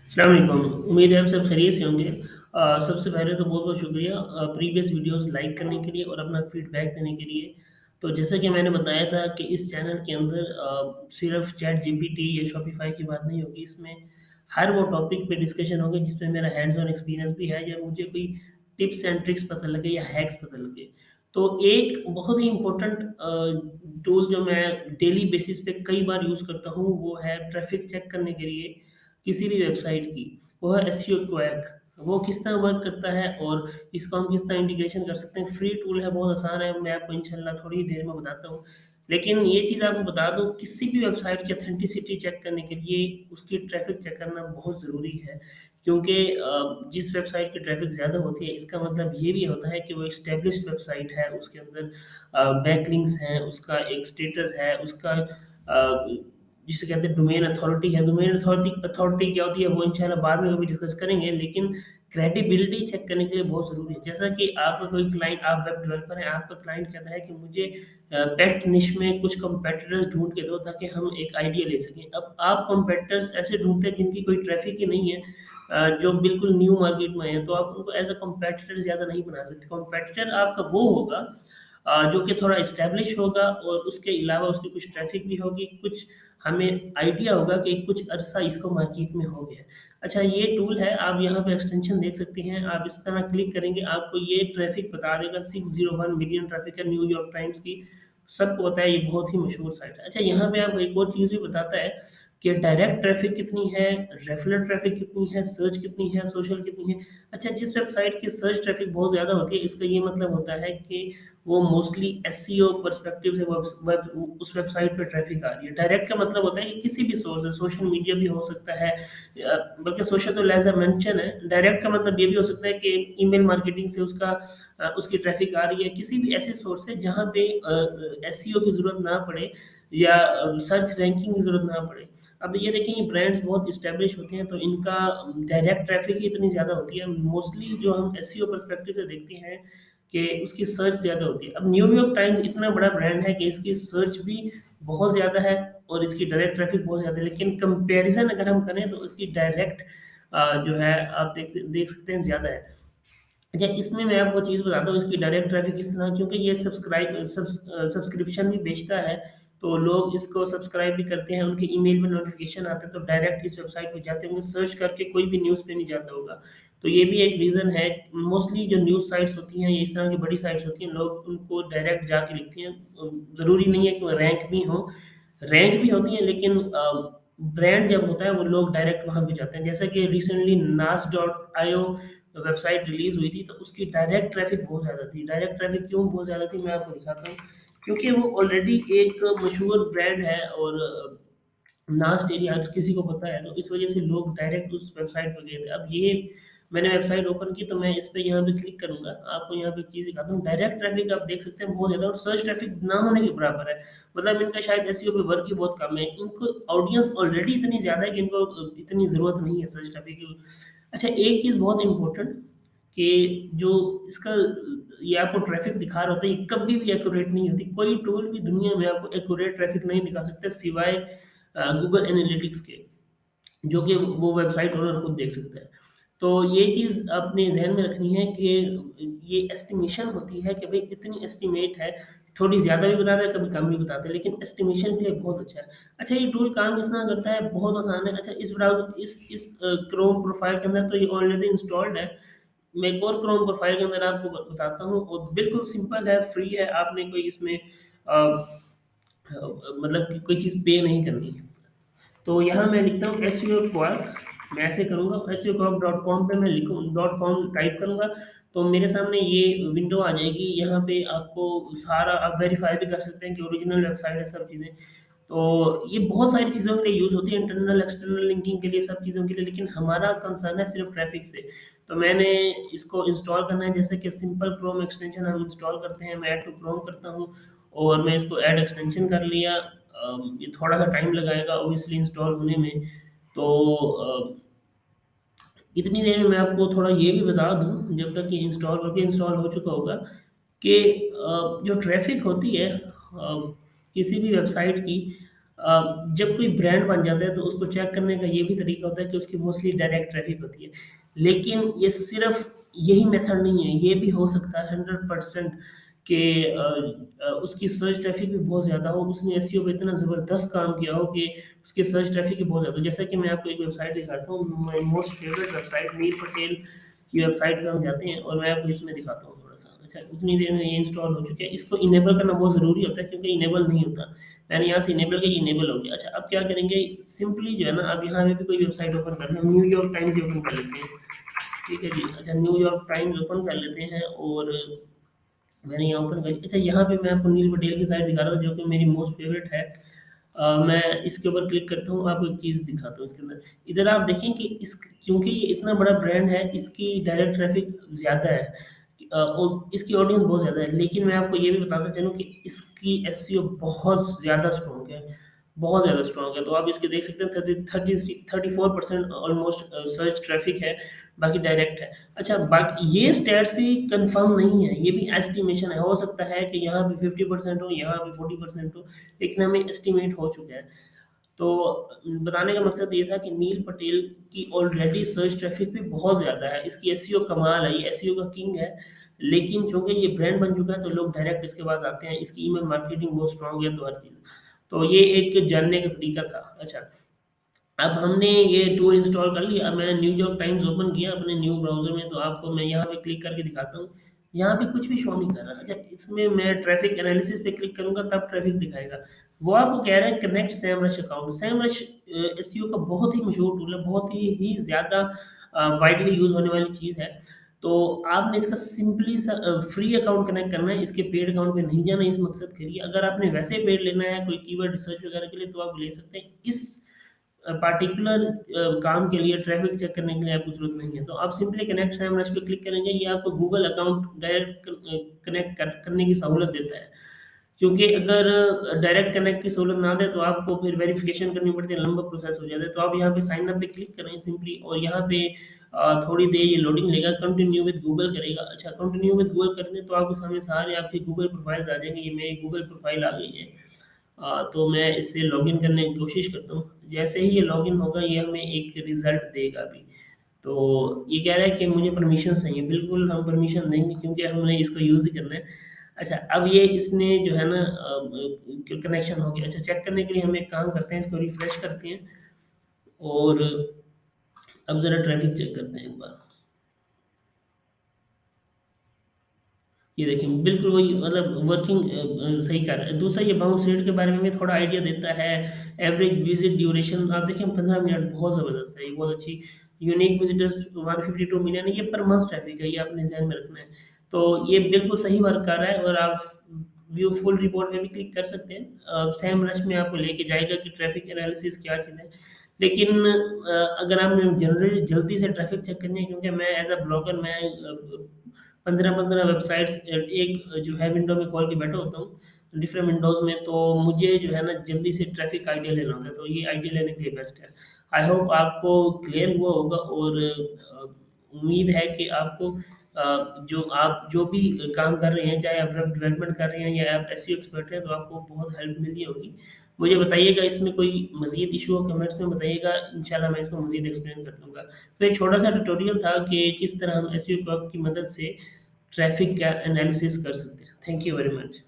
अस्सलाम वालेकुम। उम्मीद है आप सब खैरियत से होंगे। सबसे पहले तो बहुत-बहुत शुक्रिया प्रीवियस वीडियोज़ लाइक करने के लिए और अपना फीडबैक देने के लिए। तो जैसा कि मैंने बताया था कि इस चैनल के अंदर सिर्फ़ चैट जीपीटी या शॉपिफ़ाई की बात नहीं होगी, इसमें हर वो टॉपिक पे डिस्कशन होगा जिस पे मेरा हैंड्स ऑन एक्सपीरियंस भी है या मुझे कोई टिप्स एंड ट्रिक्स पता लगे या हैक्स पता लगे। तो एक बहुत ही इम्पोर्टेंट टूल जो मैं डेली बेसिस पे कई बार यूज़ करता हूँ, वो है ट्रैफ़िक चेक करने के लिए किसी भी वेबसाइट की, वो है एसईओ क्वैक। वो किस तरह वर्क करता है और इसको हम किस तरह इंटीग्रेशन कर सकते हैं। फ्री टूल है, बहुत आसान है, मैं आपको इंशाल्लाह थोड़ी ही देर में बताता हूँ। लेकिन ये चीज़ आपको बता दूँ, किसी भी वेबसाइट की ऑथेंटिसिटी चेक करने के लिए उसकी ट्रैफ़िक चेक करना बहुत ज़रूरी है। क्योंकि जिस वेबसाइट की ट्रैफ़िक ज़्यादा होती है, इसका मतलब ये भी होता है कि वो एस्टेब्लिश्ड वेबसाइट है, उसके अंदर बैकलिंक्स हैं, उसका एक स्टेटस है, उसका जिसे कहते हैं डोमेन अथॉरिटी है। डोमेन अथॉरिटी अथॉरिटी क्या होती है वो इंशाल्लाह बाद में कभी डिस्कस करेंगे, लेकिन क्रेडिबिलिटी चेक करने के लिए बहुत ज़रूरी है। जैसा कि आपका कोई क्लाइंट, आप वेब डेवलपर हैं, आपका क्लाइंट कहता है कि मुझे पेट निश में कुछ कॉम्पिटिटर्स ढूँढ के दो ताकि हम एक आइडिया ले सकें। अब आप कॉम्पिटिटर्स ऐसे ढूँढते हैं जिनकी कोई ट्रैफ़िक ही नहीं है, जो बिल्कुल न्यू मार्केट में हैं, तो आप उनको एज़ अ कॉम्पिटिटर ज़्यादा नहीं बना सकते। कॉम्पिटिटर आपका वो होगा जो कि थोड़ा एस्टेब्लिश होगा और उसके अलावा उसकी कुछ ट्रैफ़िक भी होगी, कुछ हमें आइडिया होगा कि कुछ अरसा इसको मार्केट में हो गया है। अच्छा, ये टूल है, आप यहाँ पे एक्सटेंशन देख सकते हैं, आप इस तरह क्लिक करेंगे, आपको ये ट्रैफ़िक बता देगा। 601 मिलियन ट्रैफ़िक है न्यूयॉर्क टाइम्स की, सबको पता है ये बहुत ही मशहूर साइट है। अच्छा, यहाँ पे आपको एक और चीज़ भी बताता है कि डायरेक्ट ट्रैफ़िक कितनी है, रेफरल ट्रैफ़िक कितनी है, सर्च कितनी है, सोशल कितनी है। अच्छा, जिस वेबसाइट की सर्च ट्रैफ़िक बहुत ज़्यादा होती है, इसका ये मतलब होता है कि वो मोस्टली एसईओ पर्सपेक्टिव से उस वेबसाइट पे ट्रैफ़िक आ रही है। डायरेक्ट का मतलब होता है कि किसी भी सोर्स से, सोशल मीडिया भी हो सकता है, बल्कि सोशल तो एज़ अ मेंशन है। डायरेक्ट का मतलब ये भी हो सकता है कि ईमेल मार्केटिंग से उसकी ट्रैफ़िक आ रही है, किसी भी ऐसे सोर्स से जहाँ पे एसईओ की ज़रूरत ना पड़े या सर्च रैंकिंग की ज़रूरत ना पड़े। अब ये देखें, ये ब्रांड्स बहुत एस्टेब्लिश होते हैं, तो इनका डायरेक्ट ट्रैफ़िक ही इतनी ज़्यादा होती है। मोस्टली जो हम एसईओ पर्सपेक्टिव से देखते हैं कि उसकी सर्च ज़्यादा होती है। अब न्यूयॉर्क टाइम्स इतना बड़ा ब्रांड है कि इसकी सर्च भी बहुत ज़्यादा है और इसकी डायरेक्ट ट्रैफ़िक बहुत ज़्यादा है। लेकिन कंपैरिज़न अगर हम करें तो इसकी डायरेक्ट जो है आप देख सकते हैं ज़्यादा है। अच्छा, इसमें मैं आपको चीज़ बताता हूँ, इसकी डायरेक्ट ट्रैफ़िक किस तरह, क्योंकि ये सब्सक्रिप्शन भी बेचता है, तो लोग इसको सब्सक्राइब भी करते हैं, उनके ईमेल में नोटिफ़िकेशन आते हैं, तो डायरेक्ट इस वेबसाइट पे जाते होंगे, सर्च करके कोई भी न्यूज़ पे नहीं जाता होगा। तो ये भी एक रीज़न है। मोस्टली जो न्यूज़ साइट्स होती हैं, ये इस तरह की बड़ी साइट्स होती हैं, लोग उनको डायरेक्ट जाके लिखते हैं। ज़रूरी नहीं है कि वो रैंक भी होती हैं, लेकिन ब्रांड जब होता है, वो लोग डायरेक्ट वहाँ पे जाते हैं। जैसा कि रिसेंटली nas.io वेबसाइट रिलीज़ हुई थी, तो उसकी डायरेक्ट ट्रैफ़िक बहुत ज़्यादा थी। डायरेक्ट ट्रैफ़िक क्यों बहुत ज़्यादा थी, मैं आपको दिखाता हूँ। क्योंकि वो ऑलरेडी एक मशहूर ब्रांड है और नास्ट एरिया हर किसी को पता है, तो इस वज़ह से लोग डायरेक्ट उस वेबसाइट पे गए थे। अब ये मैंने वेबसाइट ओपन की, तो मैं इस पे यहाँ पे क्लिक करूँगा, आपको यहाँ पे एक चीज़ दिखाता हूँ। डायरेक्ट ट्रैफ़िक आप देख सकते हैं बहुत ज़्यादा, और सर्च ट्रैफ़िक ना होने के बराबर है। मतलब इनका शायद एसईओ पे वर्क ही बहुत कम है। इनको ऑडियंस ऑलरेडी इतनी ज़्यादा है कि इनको इतनी ज़रूरत नहीं है सर्च ट्रैफ़िक की। अच्छा, एक चीज़ बहुत इम्पोर्टेंट कि जो इसका ये आपको ट्रैफ़िक दिखा रहा होता है, ये कभी भी एक्यूरेट नहीं होती। कोई टूल भी दुनिया में आपको एक्यूरेट ट्रैफ़िक नहीं दिखा सकता सिवाय गूगल एनालिटिक्स के, जो कि वो वेबसाइट ओनर खुद देख सकता है। तो ये चीज़ अपने ज़हन में रखनी है कि ये एस्टिमेशन होती है कि भई इतनी एस्टिमेट है, थोड़ी ज़्यादा भी बताता है, कभी कम भी बताता है, लेकिन एस्टिमेशन के लिए बहुत अच्छा है। अच्छा, ये टूल काम किस तरह करता है, बहुत आसान है। अच्छा, इस ब्राउज़र इस क्रोम प्रोफ़ाइल के अंदर तो ये ऑलरेडी इंस्टॉल्ड है। मैं एक और क्रोम प्रोफ़ाइल के अंदर आपको बताता हूँ, और बिल्कुल सिंपल है, फ्री है, आपने कोई इसमें मतलब कि कोई चीज़ पे नहीं करनी है। तो यहाँ मैं लिखता हूँ एसईओ क्वार्क, मैं ऐसे करूँगा, एसईओक्वार्क.com पे मैं लिखूँ .com टाइप करूँगा, तो मेरे सामने ये विंडो आ जाएगी। यहाँ पे आपको सारा आप वेरीफ़ाई भी कर सकते हैं कि ओरिजिनल वेबसाइट है, सब चीज़ें। तो ये बहुत सारी चीज़ों के लिए यूज़ होती है, इंटरनल, एक्सटर्नल लिंकिंग के लिए, सब चीज़ों के लिए, लेकिन हमारा कंसर्न है सिर्फ़ ट्रैफ़िक से। तो मैंने इसको इंस्टॉल करना है, जैसे कि सिंपल क्रोम एक्सटेंशन हम इंस्टॉल करते हैं, मैं ऐड टू क्रोम करता हूँ और मैं इसको ऐड एक्सटेंशन कर लिया। ये थोड़ा-सा टाइम लगाएगा ऑब्वियसली इंस्टॉल होने में। तो इतनी देर में मैं आपको थोड़ा ये भी बता दूँ, जब तक ये इंस्टॉल हो चुका होगा, कि जो ट्रैफ़िक होती है किसी भी वेबसाइट की, जब कोई ब्रांड बन जाता है तो उसको चेक करने का ये भी तरीका होता है कि उसकी मोस्टली डायरेक्ट ट्रैफ़िक होती है। लेकिन ये सिर्फ़ यही मेथड नहीं है, ये भी हो सकता है 100% कि उसकी सर्च ट्रैफ़िक भी बहुत ज़्यादा हो, उसने एसईओ पे इतना ज़बरदस्त काम किया हो कि उसकी सर्च ट्रैफ़िक ही बहुत ज़्यादा हो। जैसा कि मैं आपको एक वेबसाइट दिखाता हूँ, my most favourite website Mir Patel की वेबसाइट पे हम जाते हैं और मैं आपको इसमें दिखाता हूँ थोड़ा-सा। अच्छा, उतनी देर में ये इंस्टॉल हो चुका है। इसको इनेबल करना बहुत ज़रूरी होता है क्योंकि इनेबल नहीं होता। मैंने यहाँ से इनेबल किया, इनेबल हो गया। अच्छा, अब क्या करेंगे, सिंपली जो है ना, अब यहाँ पे भी कोई वेबसाइट ओपन कर लें, हम न्यूयॉर्क टाइम्स ओपन कर लेते हैं। ठीक है जी। अच्छा, न्यूयॉर्क टाइम्स ओपन कर लेते हैं और मैंने यहाँ ओपन करी। अच्छा, यहाँ पे मैं आपको नील पटेल की साइट दिखा रहा था जो कि मेरी मोस्ट फेवरेट है। मैं इसके ऊपर क्लिक करता हूँ, आपको एक चीज़ दिखाता हूँ इसके अंदर। इधर आप देखें कि इस क्योंकि ये इतना बड़ा ब्रांड है, इसकी डायरेक्ट ट्रैफ़िक ज़्यादा है, और इसकी ऑडियंस बहुत ज़्यादा है। लेकिन मैं आपको ये भी बताता चलूँ कि इसकी एसईओ बहुत ज़्यादा स्ट्रॉन्ग है, बहुत ज़्यादा स्ट्रॉन्ग है। तो आप इसके देख सकते हैं 34% ऑलमोस्ट सर्च ट्रैफ़िक है, बाकी डायरेक्ट है। अच्छा, बाकी ये स्टैट्स भी कन्फर्म नहीं है, ये भी एस्टिमेशन है। हो सकता है कि यहाँ पे 50% हो, यहाँ पे 40% हो, लेकिन हमें एस्टिमेट हो चुका है। तो बताने का मकसद ये था कि नील पटेल की ऑलरेडी सर्च ट्रैफ़िक भी बहुत ज़्यादा है, इसकी एसईओ कमाल है, ये एसईओ का किंग है। लेकिन चूँकि ये ब्रांड बन चुका है तो लोग डायरेक्ट इसके पास आते हैं, इसकी ईमेल मार्केटिंग बहुत स्ट्रॉन्ग है, तो हर चीज़। तो ये एक जानने का तरीका था। अच्छा, अब हमने ये टूल इंस्टॉल कर लिया। अब मैंने न्यूयॉर्क टाइम्स ओपन किया अपने न्यू ब्राउज़र में, तो आपको मैं यहाँ पे क्लिक करके दिखाता हूँ। यहाँ पे कुछ भी शो नहीं कर रहा। अच्छा, इसमें मैं ट्रैफ़िक एनालिसिस पे क्लिक करूँगा तब ट्रैफ़िक दिखाएगा। वो आपको कह रहा है connect Semrush account. Semrush SEO का बहुत ही मशहूर टूल है, बहुत ही ज़्यादा वाइडली यूज़ होने वाली चीज़ है। तो आपने इसका सिंपली सा फ्री अकाउंट कनेक्ट करना है, इसके पेड अकाउंट में नहीं जाना है इस मकसद के लिए। अगर आपने वैसे पेड लेना है कोई कीवर्ड रिसर्च वगैरह के लिए तो आप ले सकते हैं। इस पार्टिकुलर काम के लिए ट्रैफ़िक चेक करने के लिए आपको ज़रूरत नहीं है। तो आप सिंपली कनेक्ट सेमरश पे क्लिक करेंगे, ये आपको गूगल अकाउंट डायरेक्ट कनेक्ट करने की सहूलत देता है। क्योंकि अगर डायरेक्ट कनेक्ट की सहूलत ना दे तो आपको फिर वेरिफ़िकेशन करनी पड़ती है, लंबा प्रोसेस हो जाता है। तो आप यहाँ पे साइन अप पे क्लिक करें सिंपली, और यहाँ पे थोड़ी देर ये लोडिंग लेगा, कंटिन्यू विद गूगल करेगा। अच्छा, कंटिन्यू विद गूगल कर दें तो आपके सामने सारे आपकी गूगल प्रोफ़ाइल्स आ जाएँगी। ये मेरी गूगल प्रोफ़ाइल आ गई है। तो मैं इससे लॉगिन करने की कोशिश करता हूँ। जैसे ही ये लॉगिन होगा, ये हमें एक रिज़ल्ट देगा अभी। तो ये कह रहा है कि मुझे परमिशन चाहिए। बिल्कुल हम परमिशन देंगे क्योंकि हमने इसको यूज़ ही करना है। अच्छा, अब ये इसने जो है ना कनेक्शन हो गया। अच्छा, चेक करने के लिए हम एक काम करते हैं, इसको रिफ्रेश करते हैं और अब ज़रा ट्रैफ़िक चेक करते हैं एक बार। ये देखिए, बिल्कुल वही, मतलब वर्किंग सही कर रहा है। दूसरा, ये बाउंस रेट के बारे में भी थोड़ा आइडिया देता है। एवरेज विज़िट ड्यूरेशन आप देखें 15 मिनट, बहुत ज़बरदस्त है, ये बहुत अच्छी। यूनिक विज़िटर्स 152 मिलियन है, ये पर मंथ ट्रैफ़िक है, ये आपने ज़हन में रखना है। तो ये बिल्कुल सही वर्क कर रहा है, और आप व्यू फुल रिपोर्ट में भी क्लिक कर सकते हैं। सेम रश में आपको लेके जाएगा कि ट्रैफ़िक एनालिसिस क्या चीज़ है। लेकिन अगर आपने जनरली जल्दी से ट्रैफ़िक चेक करनी है, क्योंकि मैं एज़ अ ब्लॉगर मैं 15-15 वेबसाइट्स एक जो है विंडो में खोल के बैठा होता हूँ, डिफरेंट विंडोज़ में, तो मुझे जो है ना जल्दी से ट्रैफ़िक आइडिया लेना होता है, तो ये आइडिया लेने के लिए बेस्ट है। आई होप आपको क्लियर हुआ होगा, और उम्मीद है कि आपको आप जो भी काम कर रहे हैं, चाहे आप वेब डेवलपमेंट कर रहे हैं या आप एसईओ एक्सपर्ट हैं, तो आपको बहुत हेल्प मिली होगी। मुझे बताइएगा इसमें कोई मज़ीद इश्यू हो, कमेंट्स में बताइएगा, इंशाल्लाह मैं इसको मज़ीद एक्सप्लेन कर दूँगा। तो एक छोटा-सा ट्यूटोरियल था कि किस तरह हम एसईओ क्लब की मदद से ट्रैफ़िक का एनालिसिस कर सकते हैं। Thank you very much.